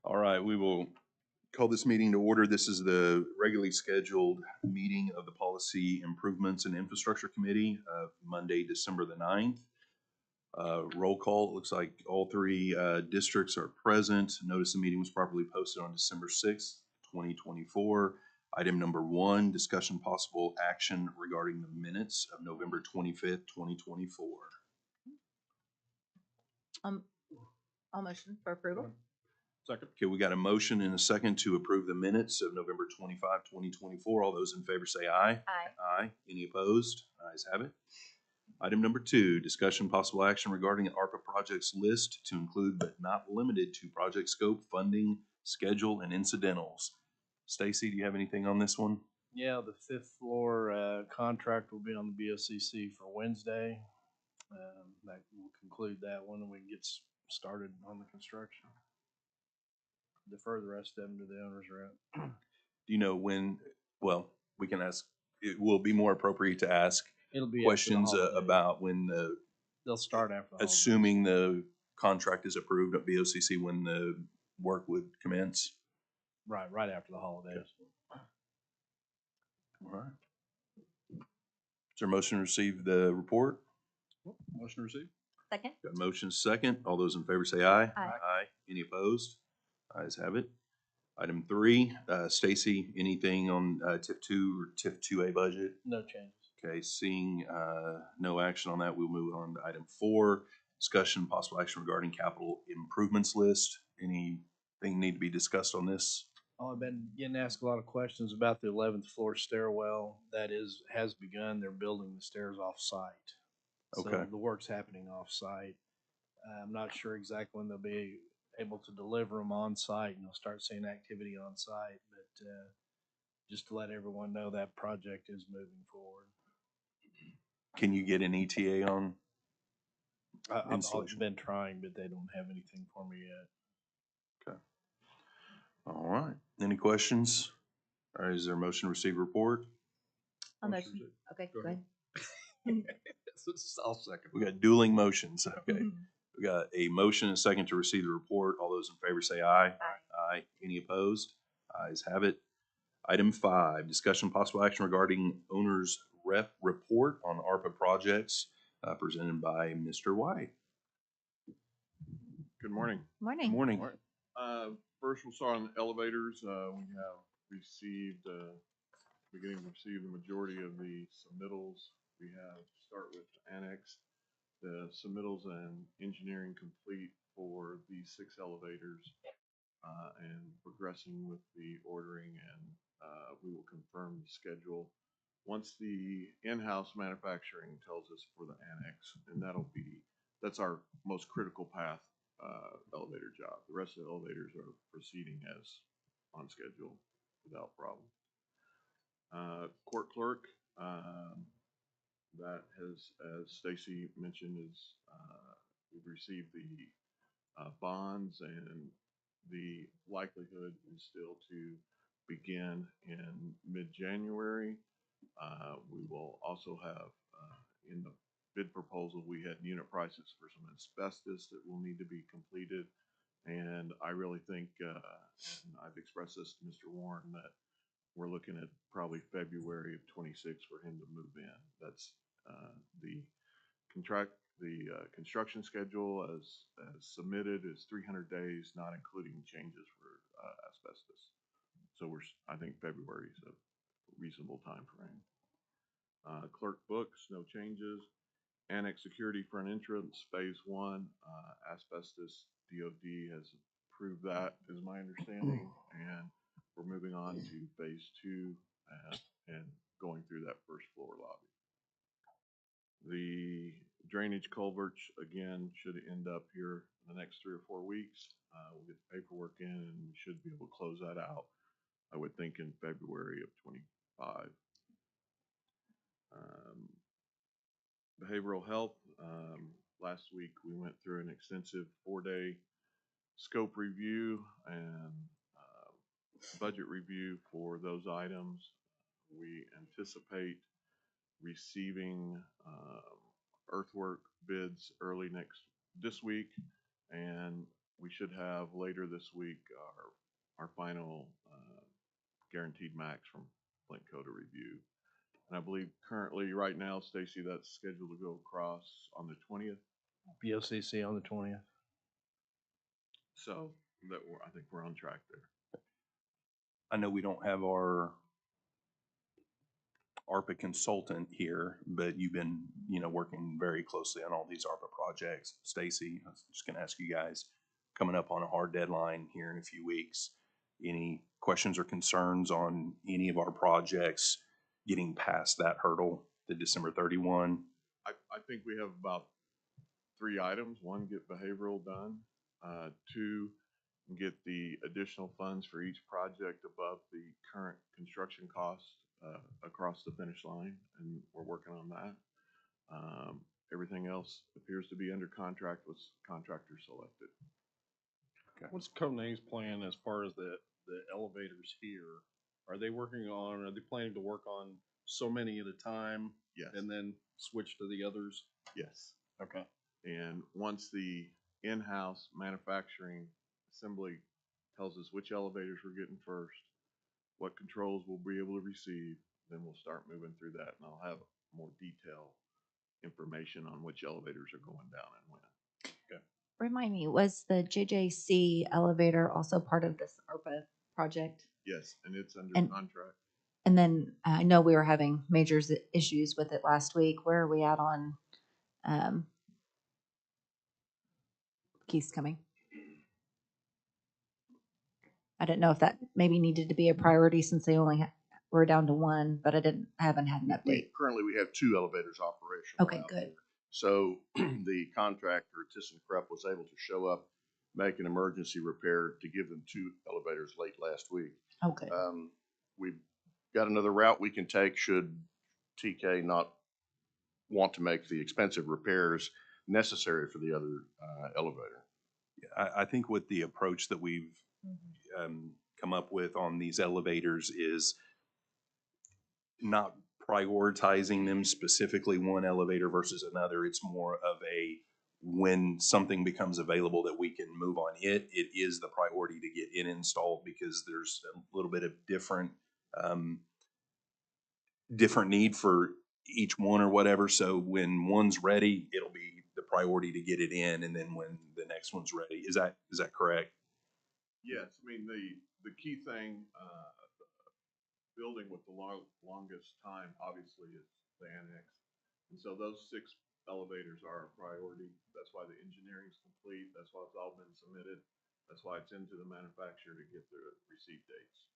All right, we will call this meeting to order. This is the regularly scheduled meeting of the Policy Improvements and Infrastructure Committee of Monday, December the 9th. Roll call, it looks like all three districts are present. Notice the meeting was properly posted on December 6th, 2024. Item number 1, discussion possible action regarding the minutes of November 25th, 2024. I'll motion for approval. Second. Okay, we got a motion and a second to approve the minutes of November 25, 2024. All those in favor say aye. Aye. Aye. Any opposed? Ayes have it. Item number 2, discussion possible action regarding an ARPA projects list to include but not limited to project scope, funding, schedule, and incidentals. Stacy, do you have anything on this one? Yeah, the fifth floor contract will be on the BOCC for Wednesday. That will conclude that one, and we can get started on the construction. Defer the rest of them to the owner's rep. Do you know when? Well, we can ask. It will be more appropriate to ask It'll be questions about when the. They'll start after the assuming the contract is approved at BOCC, when the work would commence. Right after the holidays. All right. Is there a motion to receive the report? Motion received. Second. Got a motion second. All those in favor say aye. Aye. Aye. Any opposed? Ayes have it. Item 3, Stacy, anything on TIF 2 or TIF 2A budget? No changes. Okay, seeing no action on that, we'll move on to item 4, discussion possible action regarding capital improvements list. Anything need to be discussed on this? I've been getting asked a lot of questions about the 11th floor stairwell. That has begun. They're building the stairs off site. Okay. So the work's happening off site. I'm not sure exactly when they'll be able to deliver them on site, and you'll start seeing activity on site. But just to let everyone know, that project is moving forward. Can you get an ETA on? I've been trying, but they don't have anything for me yet. Okay. All right. Any questions? All right, is there a motion to receive report? I'll motion. Okay, go ahead. I'll second. We got dueling motions. Okay. We got a motion and a second to receive the report. All those in favor say aye. Aye. Aye. Any opposed? Ayes have it. Item 5, discussion possible action regarding owner's rep report on ARPA projects, presented by Mr. White. Good morning. Morning. Good morning. First we'll start on elevators. We have received, beginning to receive the majority of the submittals. We have to start with annex, the submittals and engineering complete for these 6 elevators, and progressing with the ordering, and we will confirm the schedule once the in-house manufacturing tells us for the annex, and that's our most critical path elevator job. The rest of the elevators are proceeding as on schedule without problem. Court clerk, that has, as Stacy mentioned, is we've received the bonds, and the likelihood is still to begin in mid-January. We will also have in the bid proposal, we had unit prices for some asbestos that will need to be completed. And I really think, and I've expressed this to Mr. Warren, that we're looking at probably February of 26 for him to move in. That's the construction schedule as submitted is 300 days, not including changes for asbestos. So I think February is a reasonable time frame. Clerk books, no changes. Annex security for an entrance, phase 1, asbestos, DOD has approved that, is my understanding, and we're moving on to phase 2 and going through that first floor lobby. The drainage culverts, again, should end up here in the next 3 or 4 weeks. We'll get the paperwork in, and we should be able to close that out, I would think, in February of 25. Behavioral health, last week we went through an extensive 4-day scope review and budget review for those items. We anticipate receiving earthwork bids early this week, and we should have later this week our final guaranteed max from Flintco to review. And I believe currently, right now, Stacy, that's scheduled to go across on the 20th. BOCC on the 20th. So I think we're on track there. I know we don't have our ARPA consultant here, but you've been, working very closely on all these ARPA projects. Stacy, I was just gonna ask you guys, coming up on a hard deadline here in a few weeks, any questions or concerns on any of our projects getting past that hurdle, the December 31? I think we have about 3 items. One, get behavioral done. 2, get the additional funds for each project above the current construction costs across the finish line, and we're working on that. Everything else appears to be under contract with contractors selected. What's Conay's plan as far as the elevators here? Are they planning to work on so many at a time Yes. and then switch to the others? Yes. Okay. And once the in-house manufacturing assembly tells us which elevators we're getting first, what controls we'll be able to receive, then we'll start moving through that, and I'll have more detailed information on which elevators are going down and when. Remind me, was the JJC elevator also part of this ARPA project? Yes, and it's under And- contract. And then I know we were having major issues with it last week. Where are we at on Keith's coming? I didn't know if that maybe needed to be a priority since they only were down to one, but I haven't had an update. Currently, we have 2 elevators operational. Okay, out good. there. So the contractor, ThyssenKrupp, was able to show up, make an emergency repair to give them 2 elevators late last week. Oh, good. We've got another route we can take should TK not want to make the expensive repairs necessary for the other elevator. I think with the approach that we've come up with on these elevators is not prioritizing them specifically one elevator versus another. It's more of when something becomes available that we can move on it is the priority to get it installed because there's a little bit of different need for each one or whatever. So when one's ready, it'll be the priority to get it in, and then when the next one's ready. Is that correct? Yes, I mean, the key thing, building with the longest time, obviously, is the annex. And so those 6 elevators are a priority. That's why the engineering is complete. That's why it's all been submitted. That's why it's into the manufacturer to get the receipt dates.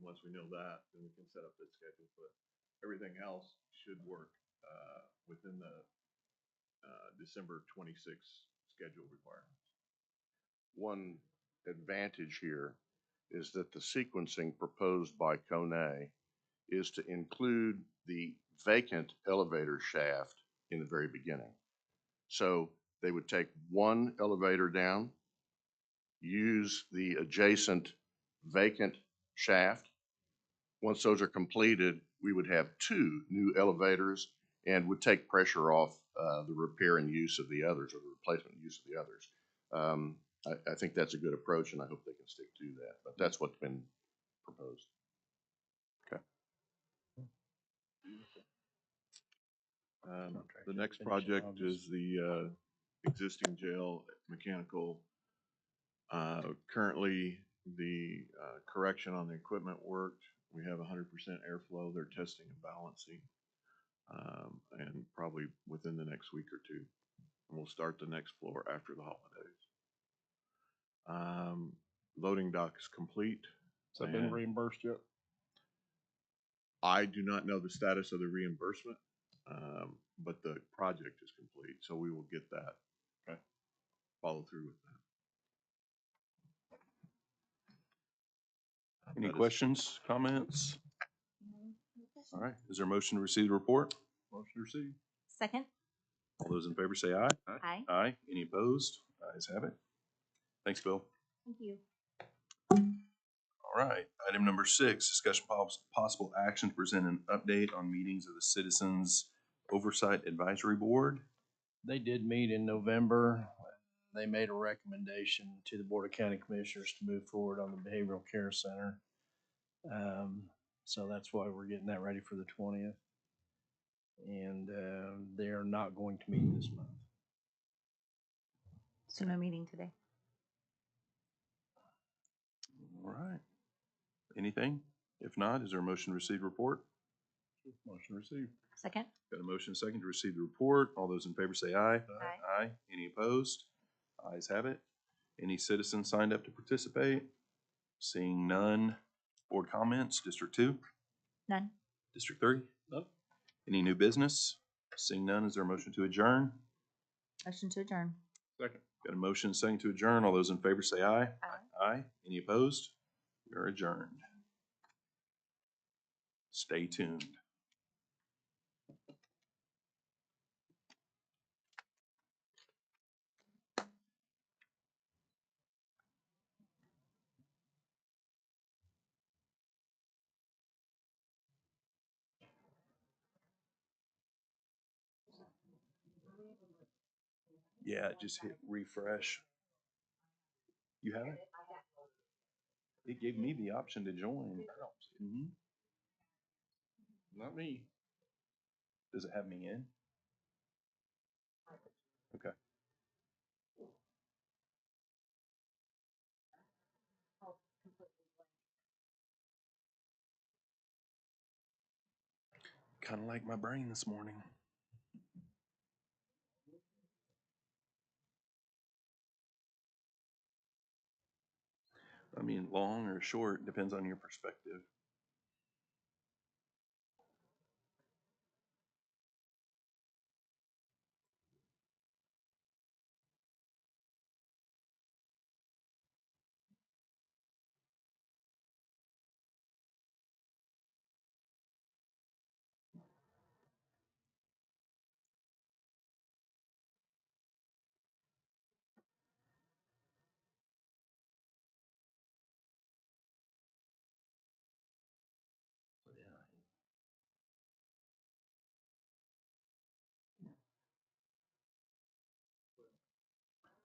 Once we know that, then we can set up that schedule. But everything else should work within the December 26th schedule requirements. One advantage here is that the sequencing proposed by Kone is to include the vacant elevator shaft in the very beginning. So they would take one elevator down, use the adjacent vacant shaft. Once those are completed, we would have 2 new elevators and would take pressure off the repair and use of the others, or the replacement and use of the others. I think that's a good approach, and I hope they can stick to that. But that's what's been proposed. The next project is the existing jail mechanical. Currently, the correction on the equipment worked. We have 100% airflow. They're testing and balancing, and probably within the next week or 2. And we'll start the next floor after the holidays. Loading dock is complete. Has that been And reimbursed yet? I do not know the status of the reimbursement, but the project is complete, so we will get that. Okay. Follow through with that. Any That is- questions, comments? All right, is there a motion to receive the report? Motion received. Second? All those in favor say aye. Aye. Aye. Any opposed? Ayes have it. Thanks, Bill. Thank you. All right, item number 6, discussion possible action to present an update on meetings of the Citizens Oversight Advisory Board. They did meet in November. they made a recommendation to the Board of County Commissioners to move forward on the Behavioral Care Center. So that's why we're getting that ready for the 20th. And they are not going to meet this month. So no meeting today. All right. Anything? If not, is there a motion to receive report? Motion received. Second? Got a motion second to receive the report. All those in favor say aye. Aye. Aye. Any opposed? Ayes have it. Any citizens signed up to participate? Seeing none. Board comments, District 2, None. District 3? None. Any new business? Seeing none, is there a motion to adjourn? Motion to adjourn. Second. Got a motion second to adjourn. All those in favor say aye. Aye. Aye. Any opposed? We are adjourned. Stay tuned. Yeah, just hit refresh. You have it? It gave me the option to join. Mhm. Not me. Does it have me in? Okay. Kind of like my brain this morning. I mean, long or short, depends on your perspective.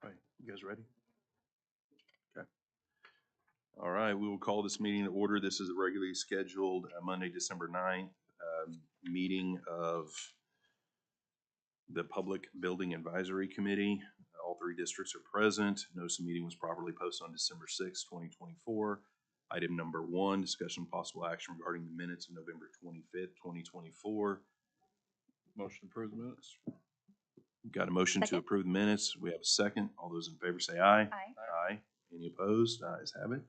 All right, you guys ready? Okay. All right, we will call this meeting to order. This is a regularly scheduled Monday, December 9th meeting of the Public Building Advisory Committee. All three districts are present. Notice the meeting was properly posted on December 6th, 2024. Item number 1, discussion possible action regarding the minutes of November 25th, 2024. Motion to approve the minutes. Got a motion to Second. approve the minutes. We have a second. All those in favor say aye. Aye. Aye. Any opposed? Ayes have it.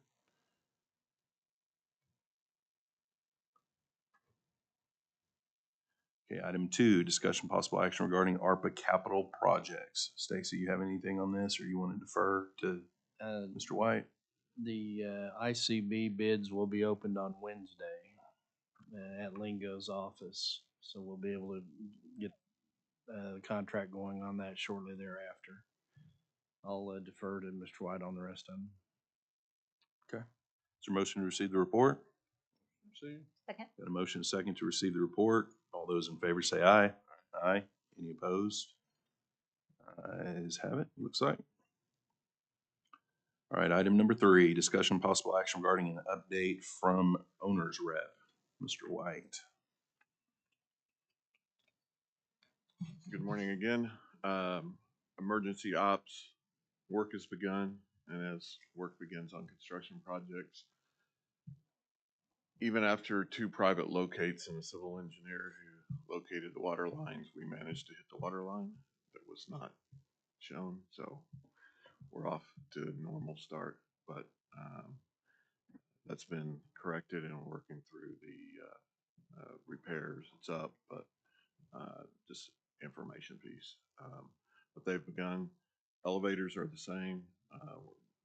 Okay, item 2, discussion possible action regarding ARPA capital projects. Stacy, you have anything on this, or you want to defer to Mr. White? The ICB bids will be opened on Wednesday at Lingo's office. So we'll be able to get the contract going on that shortly thereafter. I'll defer to Mr. White on the rest of them. Is there a motion to receive the report? See? Second? Got a motion and a second to receive the report. All those in favor say aye. Aye. Any opposed? Ayes have it, looks like. All right, item number 3, discussion possible action regarding an update from owner's rep, Mr. White. Good morning again. Emergency ops work has begun, and as work begins on construction projects, even after 2 private locates and a civil engineer who located the water lines, we managed to hit the water line that was not shown. So we're off to a normal start, but that's been corrected and we're working through the repairs. It's up, but just information piece. But they've begun. Elevators are the same.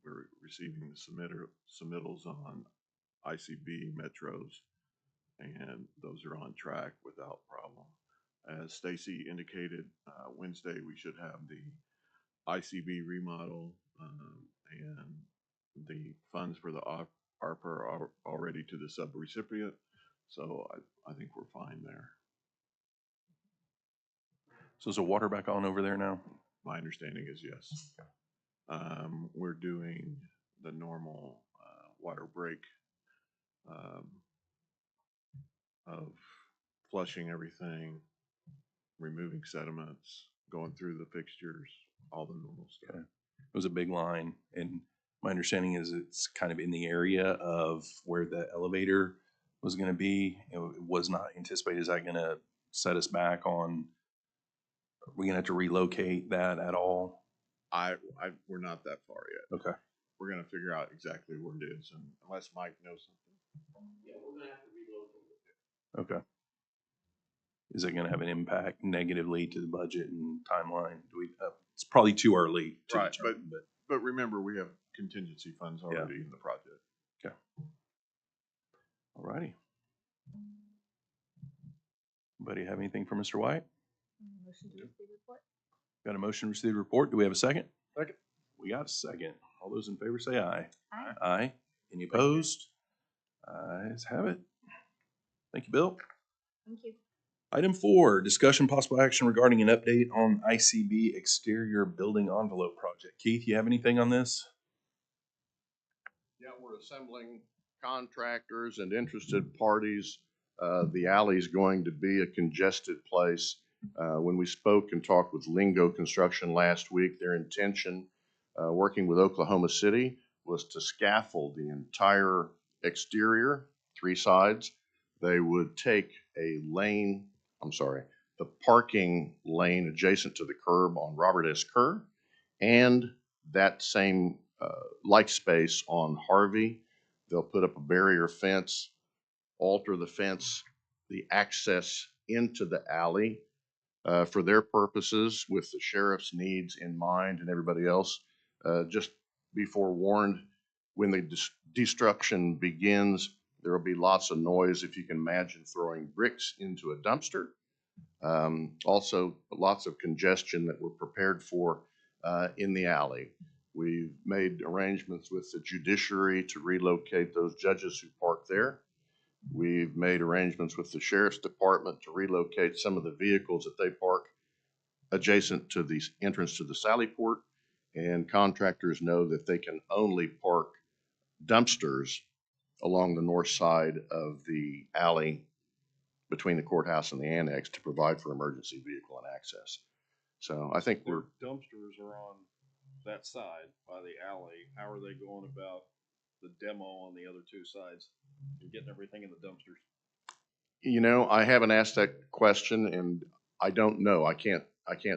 We're receiving the submittals on ICB metros, and those are on track without problem. As Stacy indicated, Wednesday we should have the ICB remodel and the funds for the ARPA are already to the subrecipient. So I think we're fine there. So is the water back on over there now? My understanding is yes. We're doing the normal, water break, of flushing everything, removing sediments, going through the fixtures, all the normal stuff. Okay. It was a big line, and my understanding is it's kind of in the area of where the elevator was gonna be. It was not anticipated. Is that gonna set us back on, are we gonna have to relocate that at all? We're not that far yet. Okay. We're gonna figure out exactly where it is, and unless Mike knows something. Yeah, we're gonna have to relocate it. Okay. Is it gonna have an impact negatively to the budget and timeline? Do we, it's probably too early to Right, determine, but. But remember, we have contingency funds already in the project. Okay. All righty. Anybody have anything for Mr. White? Motion to receive report. Got a motion to receive the report. Do we have a second? Second. We got a second. All those in favor say aye. Aye. Aye. Any opposed? Ayes have it. Thank you, Bill. Thank you. Item 4, discussion possible action regarding an update on ICB exterior building envelope project. Keith, you have anything on this? Yeah, we're assembling contractors and interested parties. The alley's going to be a congested place. When we spoke and talked with Lingo Construction last week, their intention, working with Oklahoma City, was to scaffold the entire exterior, 3 sides. They would take a lane, the parking lane adjacent to the curb on Robert S. Kerr, and that same like space on Harvey. They'll put up a barrier fence, alter the fence, the access into the alley for their purposes with the sheriff's needs in mind and everybody else. Just be forewarned, when the destruction begins, there will be lots of noise if you can imagine throwing bricks into a dumpster. Also, lots of congestion that we're prepared for in the alley. We've made arrangements with the judiciary to relocate those judges who park there. We've made arrangements with the sheriff's department to relocate some of the vehicles that they park adjacent to the entrance to the Sally Port. And contractors know that they can only park dumpsters along the north side of the alley between the courthouse and the annex to provide for emergency vehicle and access. So I think Their dumpsters are on that side by the alley. How are they going about the demo on the other 2 sides and getting everything in the dumpsters? you know, I haven't asked that question and I don't know. I can't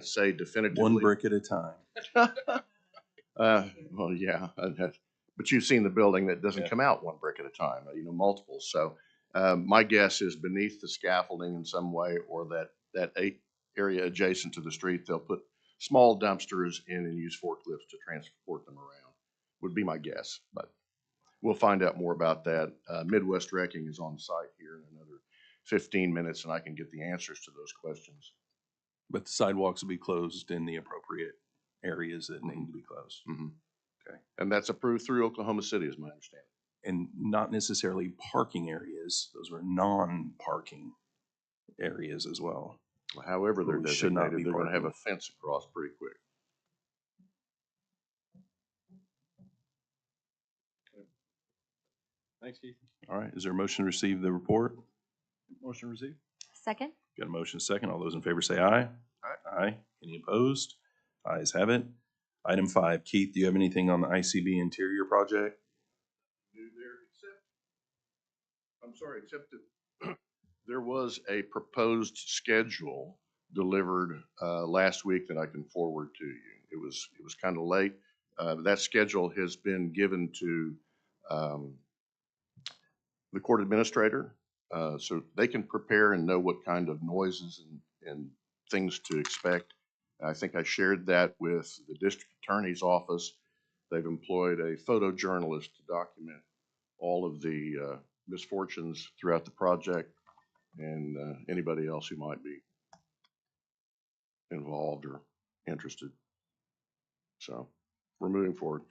say definitively. One brick at a time. Well, yeah, but you've seen the building that doesn't Yeah. come out 1 brick at a time, multiples. So my guess is beneath the scaffolding in some way, or that area adjacent to the street, they'll put small dumpsters in and use forklifts to transport them around, would be my guess. But we'll find out more about that. Midwest Wrecking is on site here in another 15 minutes, and I can get the answers to those questions. But the sidewalks will be closed in the appropriate areas that need to be closed. Mhm. Okay. And that's approved through Oklahoma City, is my understanding. And not necessarily parking areas. Those were non-parking areas as well. However they're Who should not designated, be they're going to have a parking. fence across pretty quick. Thanks, Keith. All right, is there a motion to receive the report? Motion received. Second. Got a motion second. All those in favor say aye. Aye. Any opposed? Ayes have it. Item 5, Keith, do you have anything on the ICB interior project? Except that there was a proposed schedule delivered last week that I can forward to you. It was kind of late. That schedule has been given to the court administrator, so they can prepare and know what kind of noises and things to expect. I think I shared that with the district attorney's office. They've employed a photojournalist to document all of the misfortunes throughout the project, and anybody else who might be involved or interested. So we're moving forward.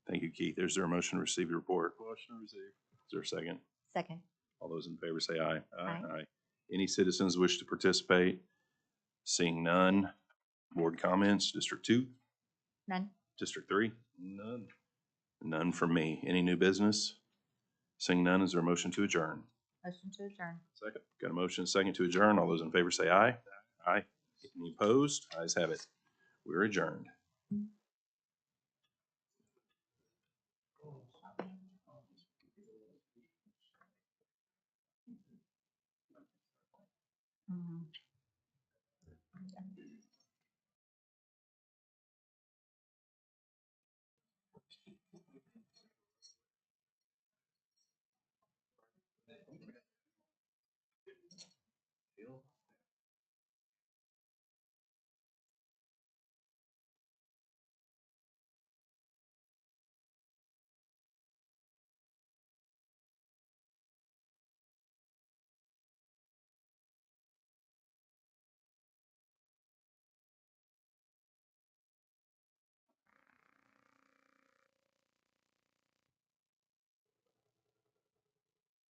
Thank you, Keith. Is there a motion to receive the report? Motion received. Is there a second? Second. All those in favor say aye. Aye. Any citizens wish to participate? Seeing none, Board comments, District 2, None? District 3? None. None from me. Any new business? Seeing none, is there a motion to adjourn? Motion to adjourn. Second. Got a motion, second to adjourn. All those in favor say aye. Aye. Any opposed? Ayes have it. We're adjourned.